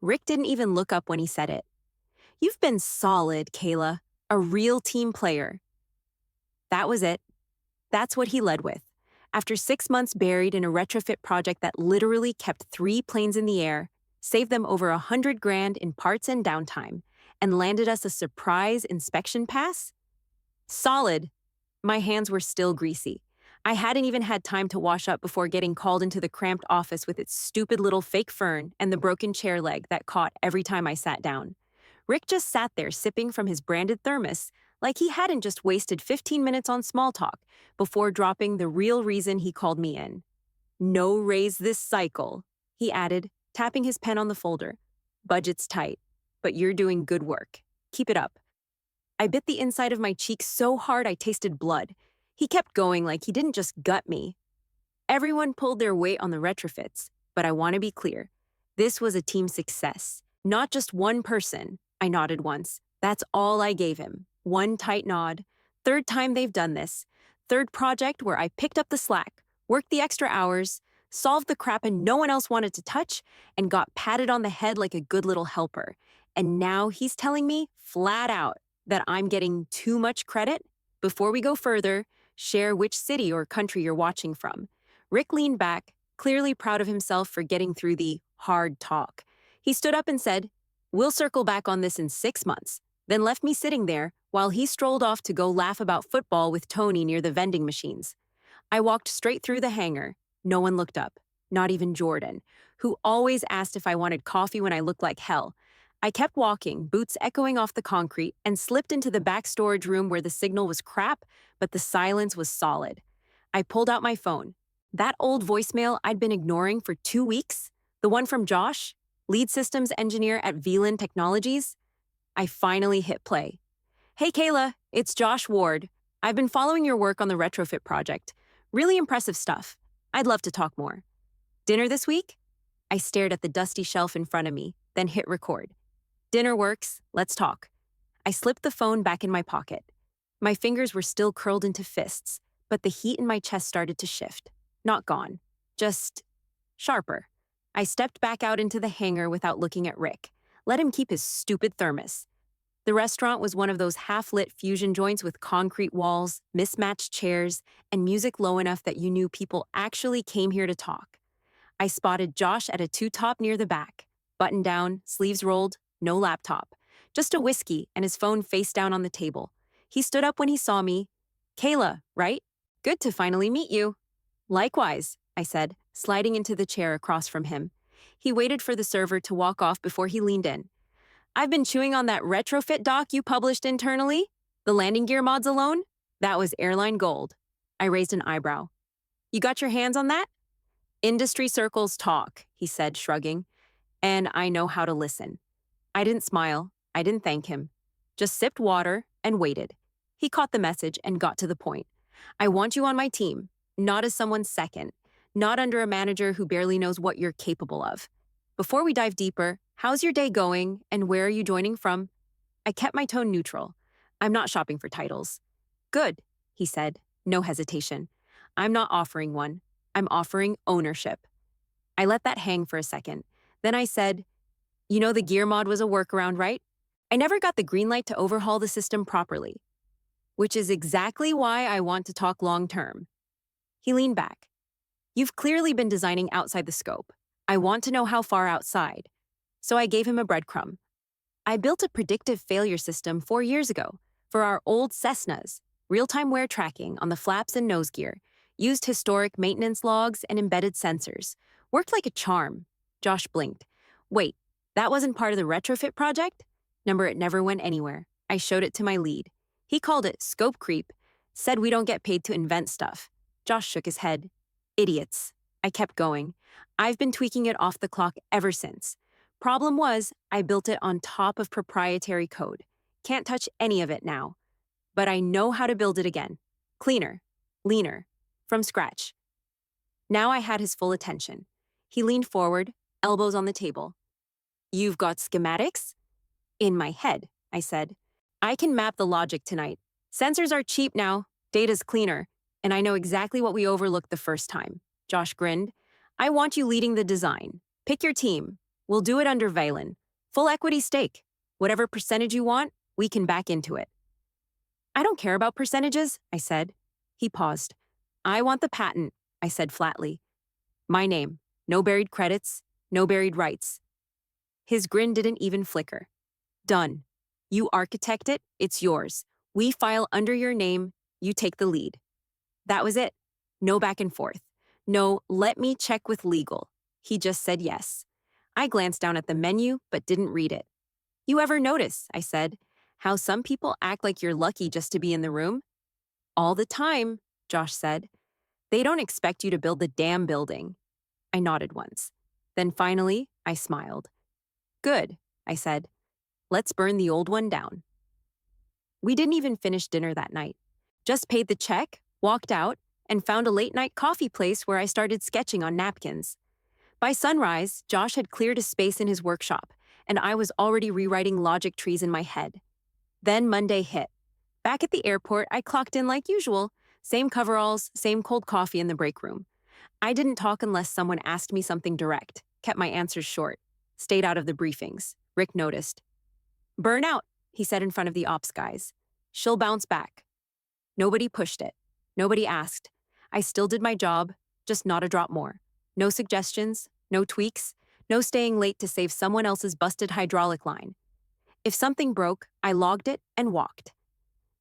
Rick didn't even look up when he said it. You've been solid, Kayla. A real team player. That was it. That's what he led with. After 6 months buried in a retrofit project that literally kept 3 planes in the air, saved them over $100,000 in parts and downtime, and landed us a surprise inspection pass? Solid. My hands were still greasy. I hadn't even had time to wash up before getting called into the cramped office with its stupid little fake fern and the broken chair leg that caught every time I sat down. Rick just sat there sipping from his branded thermos like he hadn't just wasted 15 minutes on small talk before dropping the real reason he called me in. No raise this cycle, he added, tapping his pen on the folder. Budget's tight, but you're doing good work. Keep it up. I bit the inside of my cheek so hard I tasted blood. He kept going like he didn't just gut me. Everyone pulled their weight on the retrofits, but I want to be clear. This was a team success, not just one person. I nodded once. That's all I gave him. One tight nod. Third time they've done this. Third project where I picked up the slack, worked the extra hours, solved the crap and no one else wanted to touch, and got patted on the head like a good little helper. And now he's telling me, flat out, that I'm getting too much credit? Before we go further, share which city or country you're watching from. Rick leaned back, clearly proud of himself for getting through the hard talk. He stood up and said, "We'll circle back on this in 6 months," then left me sitting there while he strolled off to go laugh about football with Tony near the vending machines. I walked straight through the hangar. No one looked up, not even Jordan, who always asked if I wanted coffee when I looked like hell. I kept walking, boots echoing off the concrete, and slipped into the back storage room where the signal was crap, but the silence was solid. I pulled out my phone. That old voicemail I'd been ignoring for 2 weeks, the one from Josh, lead systems engineer at VLAN Technologies. I finally hit play. "Hey Kayla, it's Josh Ward. I've been following your work on the retrofit project. Really impressive stuff. I'd love to talk more. Dinner this week?" I stared at the dusty shelf in front of me, then hit record. "Dinner works. Let's talk." I slipped the phone back in my pocket. My fingers were still curled into fists, but the heat in my chest started to shift. Not gone, just sharper. I stepped back out into the hangar without looking at Rick. Let him keep his stupid thermos. The restaurant was one of those half-lit fusion joints with concrete walls, mismatched chairs, and music low enough that you knew people actually came here to talk. I spotted Josh at a two-top near the back, button down, sleeves rolled, no laptop, just a whiskey and his phone face down on the table. He stood up when he saw me. "Kayla, right? Good to finally meet you." "Likewise," I said, sliding into the chair across from him. He waited for the server to walk off before he leaned in. "I've been chewing on that retrofit doc you published internally. The landing gear mods alone? That was airline gold." I raised an eyebrow. "You got your hands on that?" "Industry circles talk," he said, shrugging. "And I know how to listen." I didn't smile. I didn't thank him. Just sipped water and waited. He caught the message and got to the point. "I want you on my team, not as someone's second, not under a manager who barely knows what you're capable of. Before we dive deeper, how's your day going and where are you joining from?" I kept my tone neutral. "I'm not shopping for titles." "Good," he said, no hesitation. "I'm not offering one. I'm offering ownership." I let that hang for a second. Then I said, "You know the gear mod was a workaround, right? I never got the green light to overhaul the system properly. Which is exactly why I want to talk long-term." He leaned back. "You've clearly been designing outside the scope. I want to know how far outside." So I gave him a breadcrumb. "I built a predictive failure system 4 years ago for our old Cessnas, real-time wear tracking on the flaps and nose gear, used historic maintenance logs and embedded sensors. Worked like a charm." Josh blinked. "Wait, that wasn't part of the retrofit project?" Number it never went anywhere. I showed it to my lead. He called it scope creep, said we don't get paid to invent stuff. Josh shook his head. "Idiots." I kept going. "I've been tweaking it off the clock ever since. Problem was, I built it on top of proprietary code. Can't touch any of it now. But I know how to build it again. Cleaner, leaner, from scratch." Now I had his full attention. He leaned forward, elbows on the table. "You've got schematics?" "In my head," I said. "I can map the logic tonight. Sensors are cheap now, data's cleaner, and I know exactly what we overlooked the first time." Josh grinned. "I want you leading the design. Pick your team. We'll do it under Valen. Full equity stake. Whatever percentage you want, we can back into it. I don't care about percentages, I said. He paused. I want the patent, I said flatly. My name. No buried credits, no buried rights. His grin didn't even flicker. Done. You architect it, it's yours. We file under your name, you take the lead. That was it. No back and forth. No, let me check with legal. He just said yes. I glanced down at the menu, but didn't read it. You ever notice, I said, how some people act like you're lucky just to be in the room? All the time, Josh said. They don't expect you to build the damn building. I nodded once. Then finally, I smiled. Good, I said. Let's burn the old one down. We didn't even finish dinner that night. Just paid the check, walked out, and found a late-night coffee place where I started sketching on napkins. By sunrise, Josh had cleared a space in his workshop, and I was already rewriting logic trees in my head. Then Monday hit. Back at the airport, I clocked in like usual. Same coveralls, same cold coffee in the break room. I didn't talk unless someone asked me something direct, kept my answers short, stayed out of the briefings. Rick noticed. Burn out, he said in front of the ops guys. She'll bounce back. Nobody pushed it. Nobody asked. I still did my job, just not a drop more. No suggestions, no tweaks, no staying late to save someone else's busted hydraulic line. If something broke, I logged it and walked.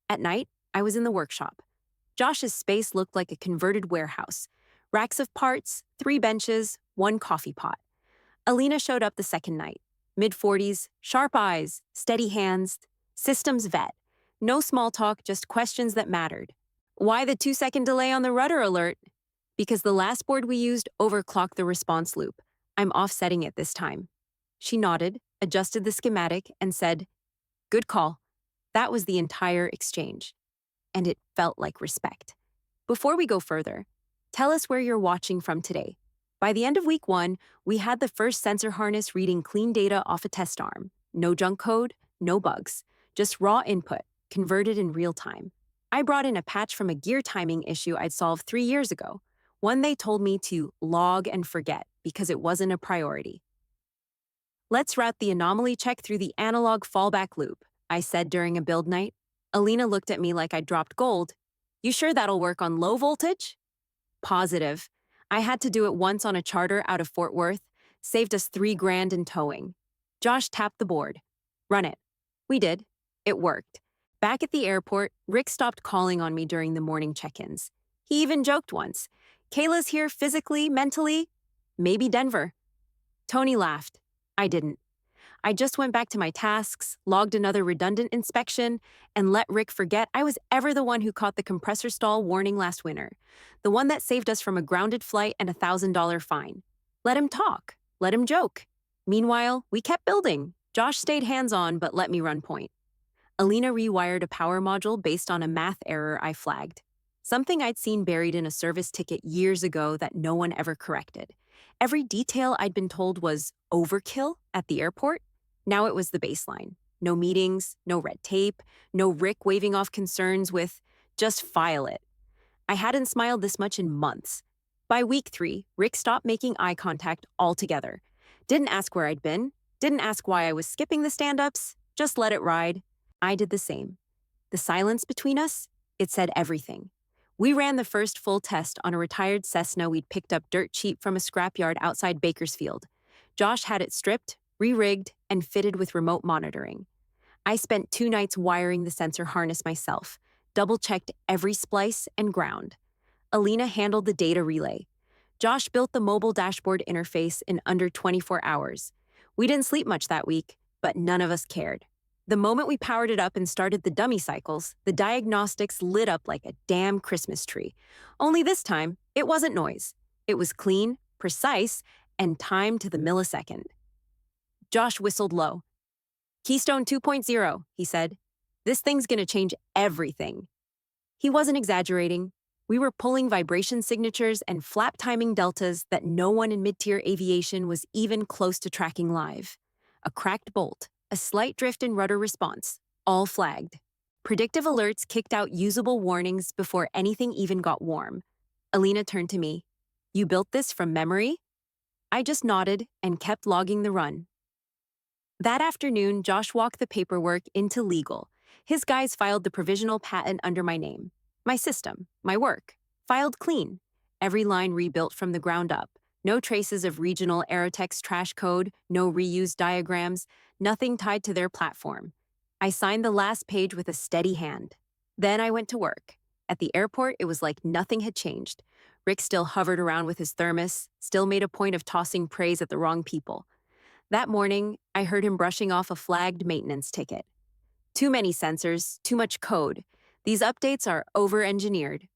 At night, I was in the workshop. Josh's space looked like a converted warehouse. Racks of parts, 3 benches, 1 coffee pot. Alina showed up the second night. Mid-40s, sharp eyes, steady hands, systems vet. No small talk, just questions that mattered. Why the 2-second delay on the rudder alert? Because the last board we used overclocked the response loop. I'm offsetting it this time. She nodded, adjusted the schematic, and said, Good call. That was the entire exchange. And it felt like respect. Before we go further, tell us where you're watching from today. By the end of week 1, we had the first sensor harness reading clean data off a test arm. No junk code, no bugs. Just raw input, converted in real time. I brought in a patch from a gear timing issue I'd solved 3 years ago. One they told me to log and forget because it wasn't a priority. Let's route the anomaly check through the analog fallback loop, I said during a build night. Alina looked at me like I'd dropped gold. You sure that'll work on low voltage? Positive. I had to do it once on a charter out of Fort Worth. Saved us $3,000 in towing. Josh tapped the board. Run it. We did. It worked. Back at the airport, Rick stopped calling on me during the morning check-ins. He even joked once. Kayla's here physically, mentally. Maybe Denver. Tony laughed. I didn't. I just went back to my tasks, logged another redundant inspection, and let Rick forget I was ever the one who caught the compressor stall warning last winter, the one that saved us from a grounded flight and a $1,000 fine. Let him talk. Let him joke. Meanwhile, we kept building. Josh stayed hands-on but let me run point. Alina rewired a power module based on a math error I flagged. Something I'd seen buried in a service ticket years ago that no one ever corrected. Every detail I'd been told was overkill at the airport. Now it was the baseline. No meetings, no red tape, no Rick waving off concerns with, just file it. I hadn't smiled this much in months. By week 3, Rick stopped making eye contact altogether. Didn't ask where I'd been, didn't ask why I was skipping the stand-ups, just let it ride. I did the same. The silence between us, it said everything. We ran the first full test on a retired Cessna we'd picked up dirt cheap from a scrapyard outside Bakersfield. Josh had it stripped, re-rigged, and fitted with remote monitoring. I spent 2 nights wiring the sensor harness myself, double-checked every splice and ground. Alina handled the data relay. Josh built the mobile dashboard interface in under 24 hours. We didn't sleep much that week, but none of us cared. The moment we powered it up and started the dummy cycles, the diagnostics lit up like a damn Christmas tree. Only this time, it wasn't noise. It was clean, precise, and timed to the millisecond. Josh whistled low. Keystone 2.0, he said. This thing's gonna change everything. He wasn't exaggerating. We were pulling vibration signatures and flap timing deltas that no one in mid-tier aviation was even close to tracking live. A cracked bolt, a slight drift in rudder response, all flagged. Predictive alerts kicked out usable warnings before anything even got warm. Alina turned to me. You built this from memory? I just nodded and kept logging the run. That afternoon, Josh walked the paperwork into legal. His guys filed the provisional patent under my name. My system, my work, filed clean. Every line rebuilt from the ground up. No traces of regional Aerotex trash code, no reused diagrams, nothing tied to their platform. I signed the last page with a steady hand. Then I went to work. At the airport, it was like nothing had changed. Rick still hovered around with his thermos, still made a point of tossing praise at the wrong people. That morning, I heard him brushing off a flagged maintenance ticket. Too many sensors, too much code. These updates are over-engineered.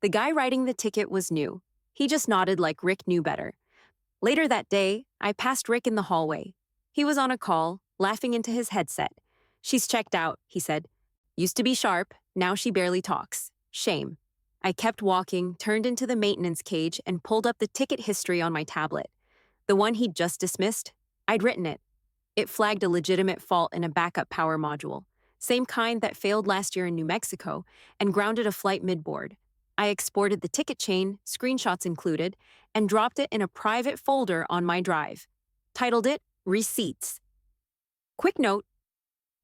The guy writing the ticket was new. He just nodded like Rick knew better. Later that day, I passed Rick in the hallway. He was on a call, laughing into his headset. "She's checked out," he said. "Used to be sharp, now she barely talks. Shame." I kept walking, turned into the maintenance cage, and pulled up the ticket history on my tablet. The one he'd just dismissed, I'd written it. It flagged a legitimate fault in a backup power module, same kind that failed last year in New Mexico, and grounded a flight midboard. I exported the ticket chain, screenshots included, and dropped it in a private folder on my drive. Titled it Receipts. Quick note: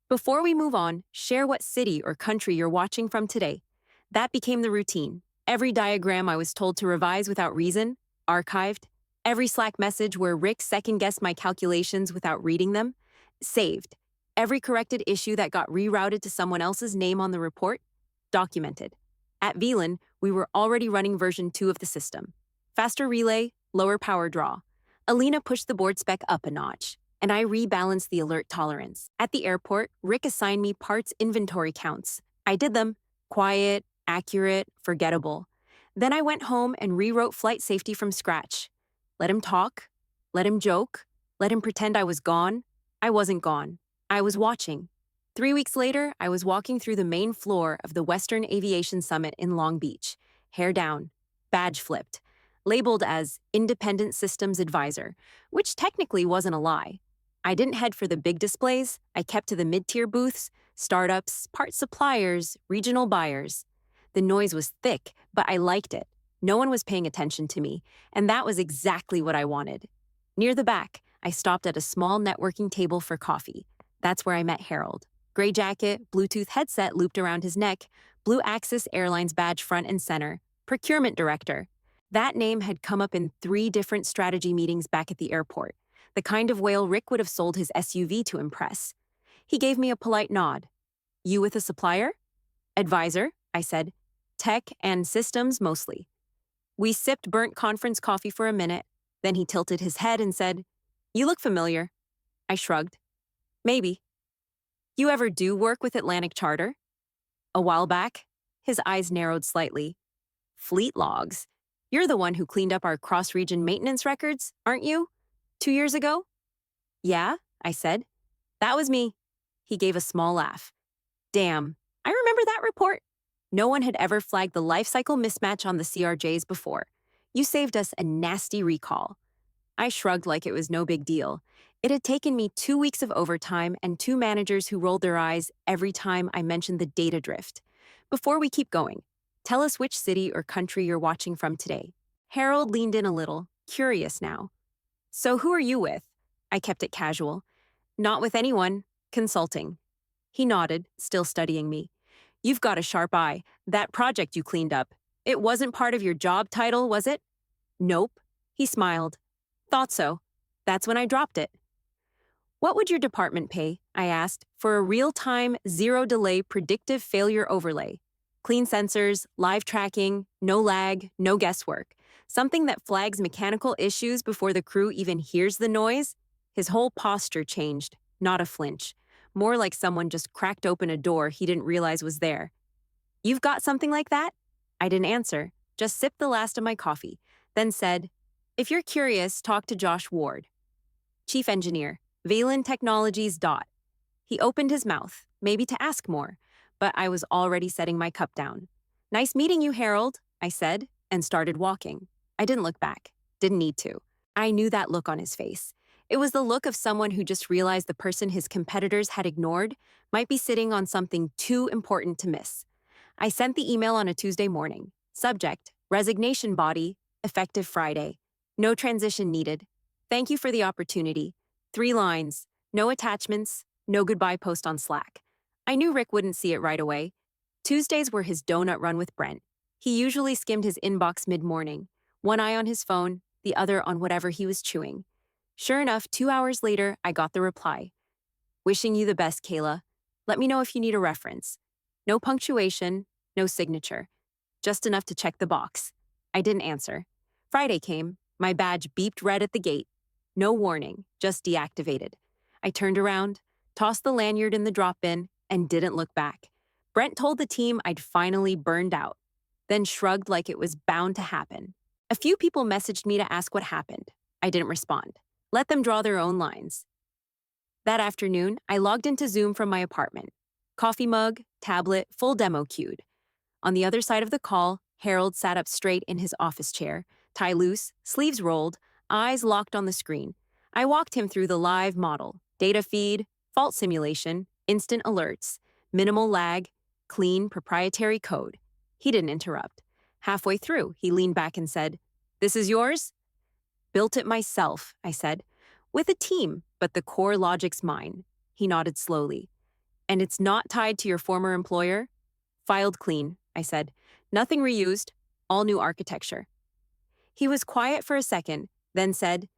before we move on, share what city or country you're watching from today. That became the routine. Every diagram I was told to revise without reason, archived. Every Slack message where Rick second-guessed my calculations without reading them, saved. Every corrected issue that got rerouted to someone else's name on the report, documented. At VLAN, we were already running version 2 of the system. Faster relay, lower power draw. Alina pushed the board spec up a notch, and I rebalanced the alert tolerance. At the airport, Rick assigned me parts inventory counts. I did them. Quiet, accurate, forgettable. Then I went home and rewrote flight safety from scratch. Let him talk, let him joke, let him pretend I was gone. I wasn't gone. I was watching. 3 weeks later, I was walking through the main floor of the Western Aviation Summit in Long Beach, hair down, badge flipped, labeled as Independent Systems Advisor, which technically wasn't a lie. I didn't head for the big displays. I kept to the mid-tier booths, startups, part suppliers, regional buyers. The noise was thick, but I liked it. No one was paying attention to me, and that was exactly what I wanted. Near the back, I stopped at a small networking table for coffee. That's where I met Harold. Gray jacket, Bluetooth headset looped around his neck, Blue Axis Airlines badge front and center, procurement director. That name had come up in 3 different strategy meetings back at the airport, the kind of whale Rick would have sold his SUV to impress. He gave me a polite nod. "You with a supplier?" "Advisor," I said. "Tech and systems mostly." We sipped burnt conference coffee for a minute, then he tilted his head and said, "You look familiar." I shrugged. "Maybe." "You ever do work with Atlantic Charter?" "A while back." His eyes narrowed slightly. "Fleet logs. You're the one who cleaned up our cross-region maintenance records, aren't you? 2 years ago?" "Yeah," I said. "That was me." He gave a small laugh. "Damn, I remember that report. No one had ever flagged the life cycle mismatch on the CRJs before. You saved us a nasty recall." I shrugged like it was no big deal. It had taken me 2 weeks of overtime and 2 managers who rolled their eyes every time I mentioned the data drift. "Before we keep going, tell us which city or country you're watching from today." Harold leaned in a little, curious now. "So who are you with?" I kept it casual. "Not with anyone. Consulting." He nodded, still studying me. "You've got a sharp eye. That project you cleaned up, it wasn't part of your job title, was it?" "Nope." He smiled. "Thought so. That's when I dropped it." "What would your department pay," I asked, "for a real-time, zero-delay predictive failure overlay? Clean sensors, live tracking, no lag, no guesswork. Something that flags mechanical issues before the crew even hears the noise?" His whole posture changed, not a flinch. More like someone just cracked open a door he didn't realize was there. "You've got something like that?" I didn't answer, just sipped the last of my coffee, then said, "If you're curious, talk to Josh Ward, Chief Engineer, Valen Technologies. He opened his mouth, maybe to ask more, but I was already setting my cup down. "Nice meeting you, Harold," I said, and started walking. I didn't look back. Didn't need to. I knew that look on his face. It was the look of someone who just realized the person his competitors had ignored might be sitting on something too important to miss. I sent the email on a Tuesday morning. Subject: resignation body, effective Friday. No transition needed. Thank you for the opportunity. 3 lines. No attachments. No goodbye post on Slack. I knew Rick wouldn't see it right away. Tuesdays were his donut run with Brent. He usually skimmed his inbox mid-morning, one eye on his phone, the other on whatever he was chewing. Sure enough, 2 hours later, I got the reply. Wishing you the best, Kayla. Let me know if you need a reference. No punctuation, no signature. Just enough to check the box. I didn't answer. Friday came. My badge beeped red at the gate. No warning, just deactivated. I turned around, tossed the lanyard in the drop bin, and didn't look back. Brent told the team I'd finally burned out, then shrugged like it was bound to happen. A few people messaged me to ask what happened. I didn't respond. Let them draw their own lines. That afternoon, I logged into Zoom from my apartment. Coffee mug, tablet, full demo queued. On the other side of the call, Harold sat up straight in his office chair, tie loose, sleeves rolled, eyes locked on the screen. I walked him through the live model, data feed, fault simulation, instant alerts, minimal lag, clean proprietary code. He didn't interrupt. Halfway through, he leaned back and said, "This is yours?" "Built it myself," I said. "With a team, but the core logic's mine." He nodded slowly. "And it's not tied to your former employer?" "Filed clean," I said. "Nothing reused, all new architecture." He was quiet for a second, then said,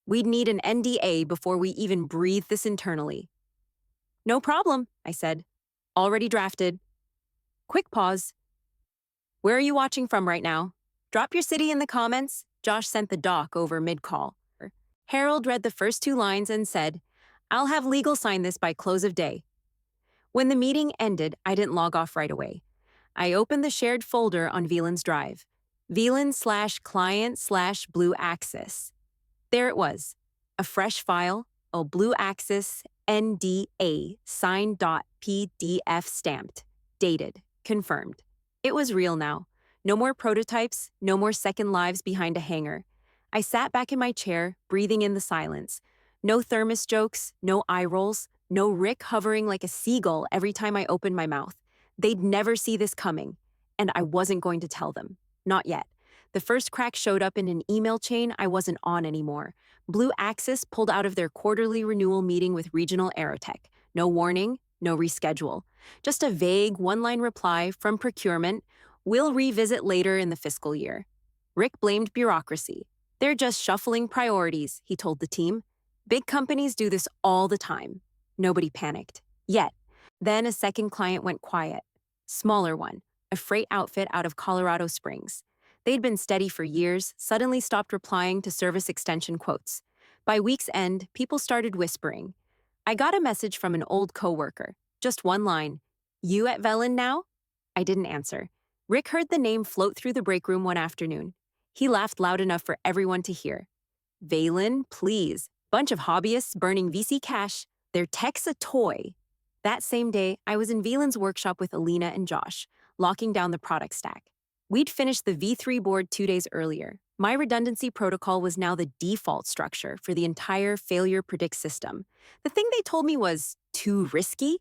"We'd need an NDA before we even breathe this internally." "No problem," I said. "Already drafted." Quick pause. "Where are you watching from right now? Drop your city in the comments." Josh sent the doc over mid-call. Harold read the first 2 lines and said, "I'll have legal sign this by close of day." When the meeting ended, I didn't log off right away. I opened the shared folder on VLAN's drive. VLAN/client/Blue Axis. There it was, a fresh file, a Blue Axis NDA signed.pdf stamped, dated, confirmed. It was real now. No more prototypes, no more second lives behind a hangar. I sat back in my chair, breathing in the silence. No thermos jokes, no eye rolls, no Rick hovering like a seagull every time I opened my mouth. They'd never see this coming, and I wasn't going to tell them. Not yet. The first crack showed up in an email chain I wasn't on anymore. Blue Axis pulled out of their quarterly renewal meeting with Regional Aerotech. No warning, no reschedule. Just a vague one-line reply from procurement, "We'll revisit later in the fiscal year." Rick blamed bureaucracy. "They're just shuffling priorities," he told the team. "Big companies do this all the time." Nobody panicked. Yet. Then a second client went quiet. Smaller one, a freight outfit out of Colorado Springs. They'd been steady for years, suddenly stopped replying to service extension quotes. By week's end, people started whispering. I got a message from an old coworker. Just one line. "You at Velen now?" I didn't answer. Rick heard the name float through the break room one afternoon. He laughed loud enough for everyone to hear. "Velen, please. Bunch of hobbyists burning VC cash. Their tech's a toy." That same day, I was in Velen's workshop with Alina and Josh, locking down the product stack. We'd finished the V3 board 2 days earlier. My redundancy protocol was now the default structure for the entire failure predict system. The thing they told me was too risky.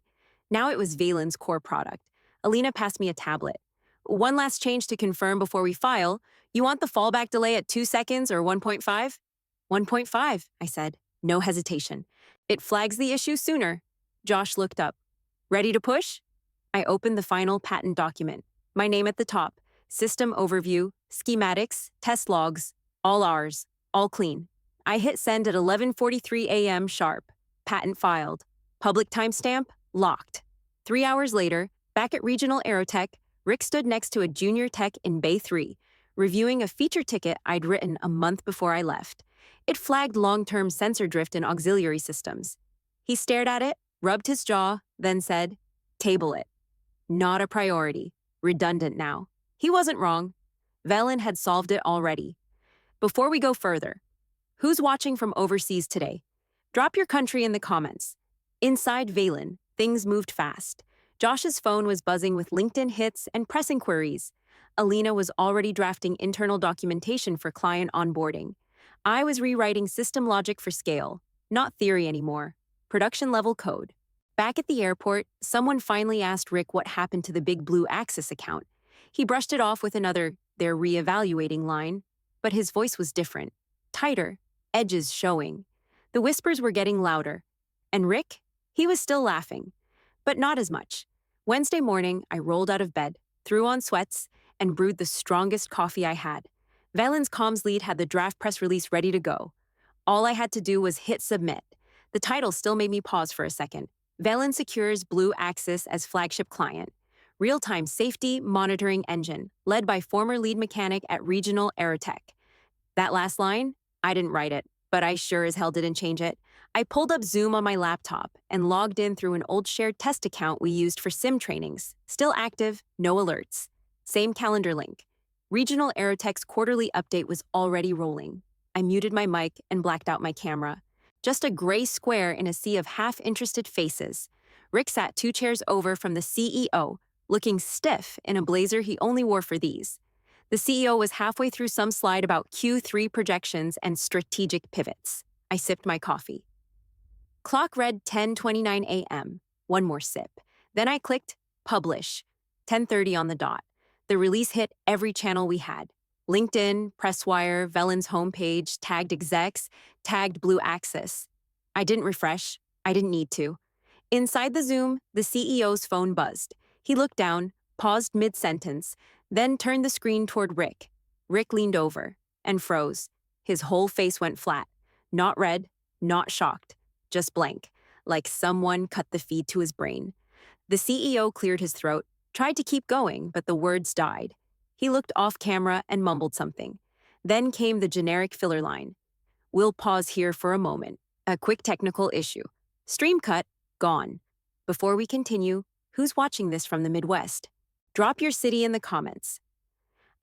Now it was Velen's core product. Alina passed me a tablet. "One last change to confirm before we file. You want the fallback delay at 2 seconds or 1.5? 1.5, I said. No hesitation. It flags the issue sooner. Josh looked up. "Ready to push?" I opened the final patent document. My name at the top. System overview, schematics, test logs, all ours, all clean. I hit send at 11:43 a.m. sharp. Patent filed. Public timestamp, locked. 3 hours later, back at Regional Aerotech, Rick stood next to a junior tech in Bay 3, reviewing a feature ticket I'd written a month before I left. It flagged long-term sensor drift in auxiliary systems. He stared at it, rubbed his jaw, then said, "Table it." Not a priority. Redundant now. He wasn't wrong. Velen had solved it already. Before we go further, who's watching from overseas today? Drop your country in the comments. Inside Velen, things moved fast. Josh's phone was buzzing with LinkedIn hits and press inquiries. Alina was already drafting internal documentation for client onboarding. I was rewriting system logic for scale, not theory anymore. Production-level code. Back at the airport, someone finally asked Rick what happened to the big Blue Axis account. He brushed it off with another, "They're reevaluating" line, but his voice was different. tighter, edges showing. The whispers were getting louder. And Rick? He was still laughing, but not as much. Wednesday morning, I rolled out of bed, threw on sweats, and brewed the strongest coffee I had. Valen's comms lead had the draft press release ready to go. All I had to do was hit submit. The title still made me pause for a second. Valen secures Blue Axis as flagship client. Real-time safety monitoring engine, led by former lead mechanic at Regional Aerotech. That last line? I didn't write it, but I sure as hell didn't change it. I pulled up Zoom on my laptop and logged in through an old shared test account we used for sim trainings. Still active, no alerts. Same calendar link. Regional Aerotech's quarterly update was already rolling. I muted my mic and blacked out my camera. Just a gray square in a sea of half-interested faces. Rick sat 2 chairs over from the CEO, looking stiff in a blazer he only wore for these. The CEO was halfway through some slide about Q3 projections and strategic pivots. I sipped my coffee. Clock read 10:29 a.m. One more sip. Then I clicked publish. 10:30 on the dot. The release hit every channel we had. LinkedIn, Presswire, Velen's homepage, tagged execs, tagged Blue Axis. I didn't refresh. I didn't need to. Inside the Zoom, the CEO's phone buzzed. He looked down, paused mid-sentence, then turned the screen toward Rick. Rick leaned over and froze. His whole face went flat. Not red, not shocked, just blank, like someone cut the feed to his brain. The CEO cleared his throat, tried to keep going, but the words died. He looked off camera and mumbled something. Then came the generic filler line. We'll pause here for a moment. A quick technical issue. Stream cut, gone. Before we continue, who's watching this from the Midwest? Drop your city in the comments.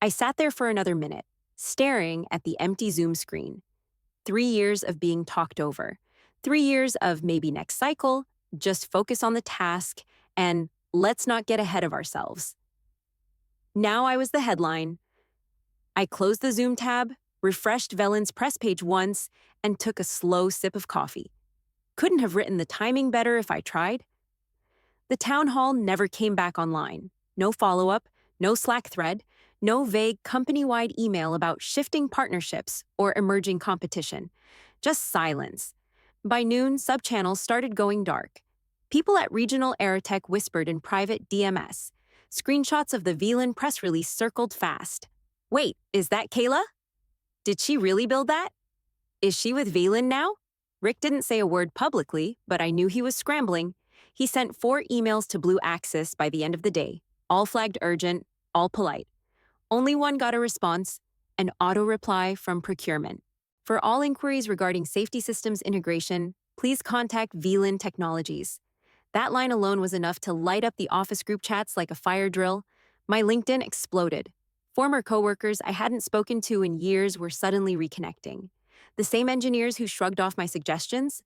I sat there for another minute, staring at the empty Zoom screen. 3 years of being talked over. 3 years of maybe next cycle, just focus on the task, and let's not get ahead of ourselves. Now I was the headline. I closed the Zoom tab, refreshed Velen's press page once, and took a slow sip of coffee. Couldn't have written the timing better if I tried. The town hall never came back online. No follow-up, no Slack thread, no vague company-wide email about shifting partnerships or emerging competition. Just silence. By noon, sub-channels started going dark. People at Regional Aerotech whispered in private DMS. Screenshots of the Velen press release circled fast. Wait, is that Kayla? Did she really build that? Is she with Velen now? Rick didn't say a word publicly, but I knew he was scrambling. He sent 4 emails to Blue Axis by the end of the day, all flagged urgent, all polite. Only one got a response, an auto-reply from procurement. For all inquiries regarding safety systems integration, please contact Velen Technologies. That line alone was enough to light up the office group chats like a fire drill. My LinkedIn exploded. Former coworkers I hadn't spoken to in years were suddenly reconnecting. The same engineers who shrugged off my suggestions,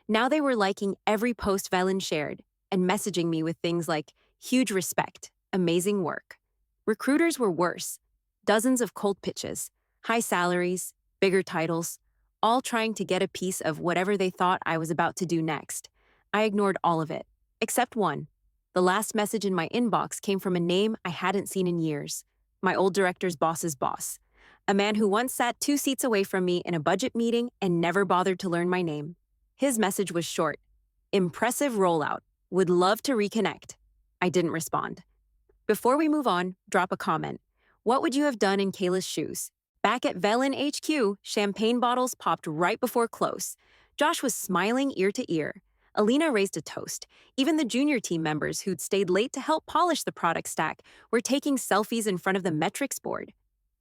now they were liking every post Velen shared and messaging me with things like, huge respect, amazing work. Recruiters were worse. Dozens of cold pitches, high salaries, bigger titles, all trying to get a piece of whatever they thought I was about to do next. I ignored all of it. Except one. The last message in my inbox came from a name I hadn't seen in years. My old director's boss's boss. A man who once sat 2 seats away from me in a budget meeting and never bothered to learn my name. His message was short. Impressive rollout. Would love to reconnect. I didn't respond. Before we move on, drop a comment. What would you have done in Kayla's shoes? Back at Velen HQ, champagne bottles popped right before close. Josh was smiling ear to ear. Alina raised a toast. Even the junior team members who'd stayed late to help polish the product stack were taking selfies in front of the metrics board.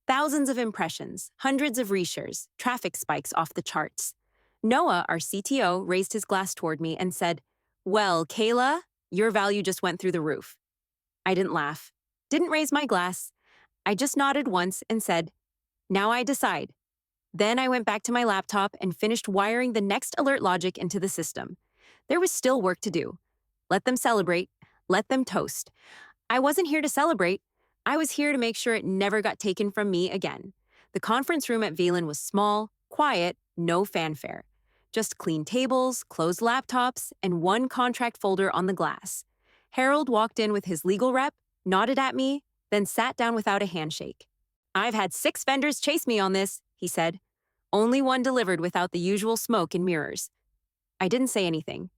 Thousands of impressions, hundreds of reshares, traffic spikes off the charts. Noah, our CTO, raised his glass toward me and said, Well, Kayla, your value just went through the roof. I didn't laugh, didn't raise my glass. I just nodded once and said, Now I decide. Then I went back to my laptop and finished wiring the next alert logic into the system. There was still work to do. Let them celebrate. Let them toast. I wasn't here to celebrate. I was here to make sure it never got taken from me again. The conference room at Velen was small, quiet, no fanfare. Just clean tables, closed laptops, and one contract folder on the glass. Harold walked in with his legal rep, nodded at me, then sat down without a handshake. I've had 6 vendors chase me on this, he said. Only one delivered without the usual smoke and mirrors. I didn't say anything,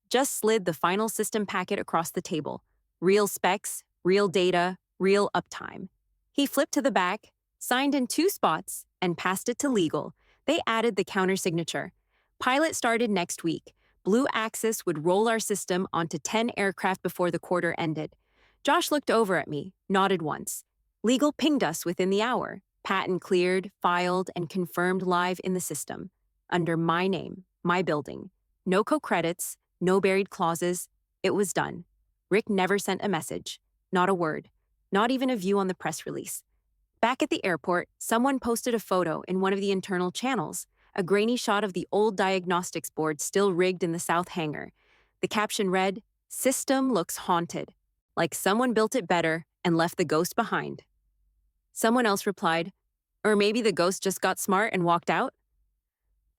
just slid the final system packet across the table. Real specs, real data, real uptime. He flipped to the back, signed in 2 spots, and passed it to legal. They added the countersignature. Pilot started next week. Blue Axis would roll our system onto 10 aircraft before the quarter ended. Josh looked over at me, nodded once. Legal pinged us within the hour. Patent cleared, filed, and confirmed live in the system. Under my name, my building. No co-credits, no buried clauses. It was done. Rick never sent a message. Not a word. Not even a view on the press release. Back at the airport, someone posted a photo in one of the internal channels, a grainy shot of the old diagnostics board still rigged in the south hangar. The caption read, "System looks haunted, like someone built it better and left the ghost behind." Someone else replied, "Or maybe the ghost just got smart and walked out?"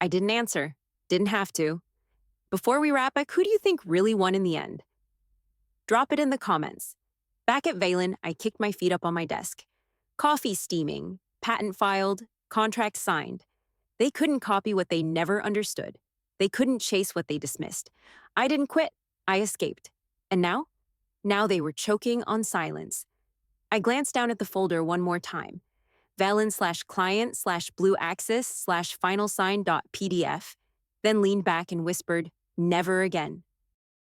I didn't answer. Didn't have to. Before we wrap up, who do you think really won in the end? Drop it in the comments. Back at Valen, I kicked my feet up on my desk. Coffee steaming, patent filed, contract signed. They couldn't copy what they never understood. They couldn't chase what they dismissed. I didn't quit. I escaped. And now? Now they were choking on silence. I glanced down at the folder one more time. Valen/client/blue axis/final sign.pdf, then leaned back and whispered, "Never again."